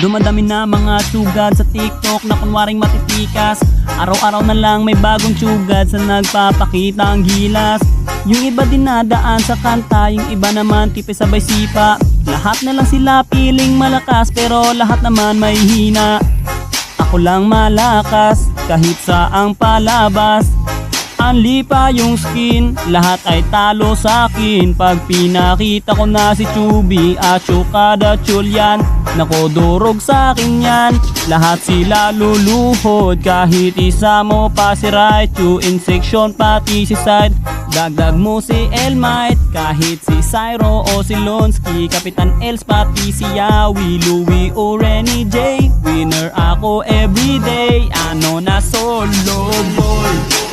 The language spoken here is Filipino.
Dumadami na mga sugad sa TikTok na kunwaring matitikas. Araw-araw na lang may bagong sugad sa nagpapakita ang gilas. Yung iba dinadaan sa kanta, yung iba naman tipis sabay sipa. Lahat na lang sila piling malakas pero lahat naman may hina. Ako lang malakas kahit saang palabas. Anli pa yung skin, lahat ay talo sa akin. Pag pinakita ko na si Chubby at Chukada Chulyan, nako durog sa akin yan. Lahat sila luluhod, kahit isa mo pa si Raichu. In section pati si Side, dagdag mo si Elmite. Kahit si Cyro o si Lonsky, Kapitan Els pati si Yawi, Louie o Renny J. Winner ako everyday, ano na solo boy.